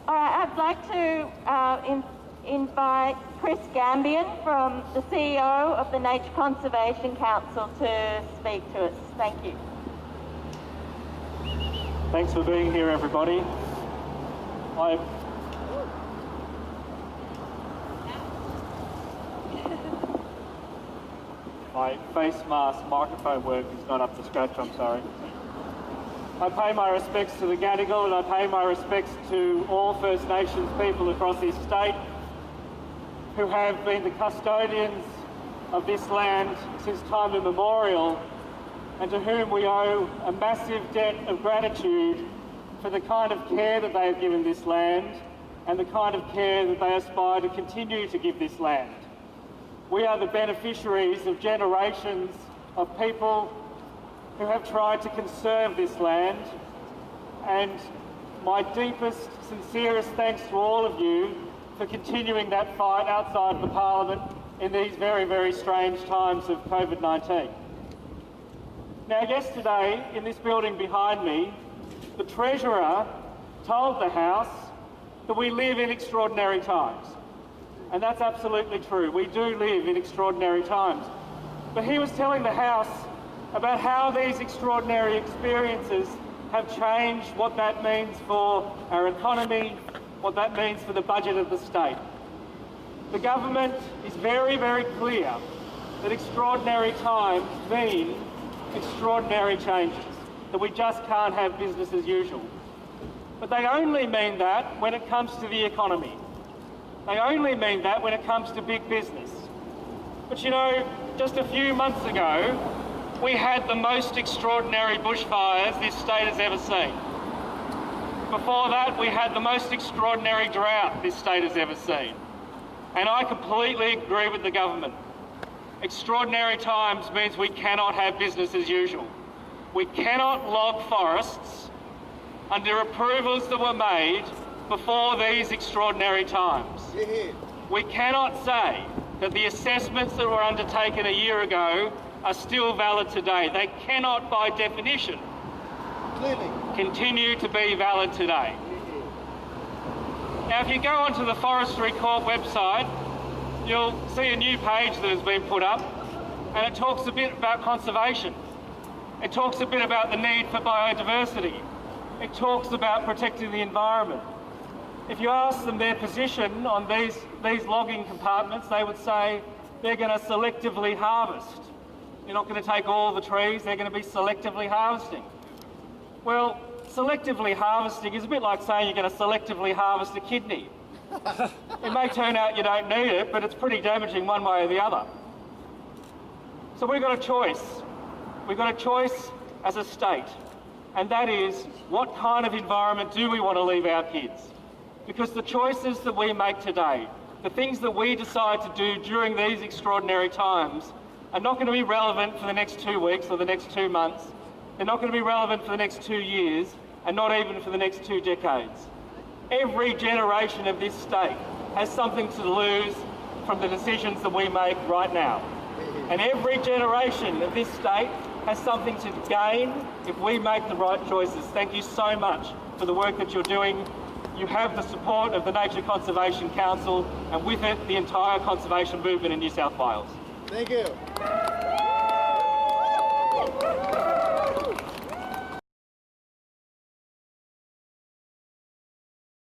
All right, I'd like to invite Chris Gambian from the CEO of the Nature Conservation Council to speak to us. Thank you. Thanks for being here, everybody. My face mask microphone work is not up to scratch, I'm sorry. I pay my respects to the Gadigal and I pay my respects to all First Nations people across this state who have been the custodians of this land since time immemorial and to whom we owe a massive debt of gratitude for the kind of care that they have given this land and the kind of care that they aspire to continue to give this land. We are the beneficiaries of generations of people who have tried to conserve this land, and my deepest, sincerest thanks to all of you for continuing that fight outside of the Parliament in these very, very strange times of COVID-19. Now, yesterday, in this building behind me, the Treasurer told the House that we live in extraordinary times. And that's absolutely true. We do live in extraordinary times. But he was telling the House about how these extraordinary experiences have changed what that means for our economy, what that means for the budget of the state. The government is very, very clear that extraordinary times mean extraordinary changes, that we just can't have business as usual. But they only mean that when it comes to the economy. They only mean that when it comes to big business. But you know, just a few months ago, we had the most extraordinary bushfires this state has ever seen. Before that, we had the most extraordinary drought this state has ever seen. And I completely agree with the government. Extraordinary times means we cannot have business as usual. We cannot log forests under approvals that were made before these extraordinary times. We cannot say that the assessments that were undertaken a year ago are still valid today. They cannot, by definition, continue to be valid today. Now, if you go onto the Forestry Corp website, you'll see a new page that has been put up, and it talks a bit about conservation. It talks a bit about the need for biodiversity. It talks about protecting the environment. If you ask them their position on these logging compartments, they would say they're going to selectively harvest. You're not going to take all the trees, they're going to be selectively harvesting. Well, selectively harvesting is a bit like saying you're going to selectively harvest a kidney. It may turn out you don't need it, but it's pretty damaging one way or the other. So we've got a choice. We've got a choice as a state, and that is, what kind of environment do we want to leave our kids? Because the choices that we make today, the things that we decide to do during these extraordinary times, are not going to be relevant for the next 2 weeks or the next 2 months. They're not going to be relevant for the next 2 years, and not even for the next 2 decades. Every generation of this state has something to lose from the decisions that we make right now. And every generation of this state has something to gain if we make the right choices. Thank you so much for the work that you're doing. You have the support of the Nature Conservation Council, and with it, the entire conservation movement in New South Wales. Thank you.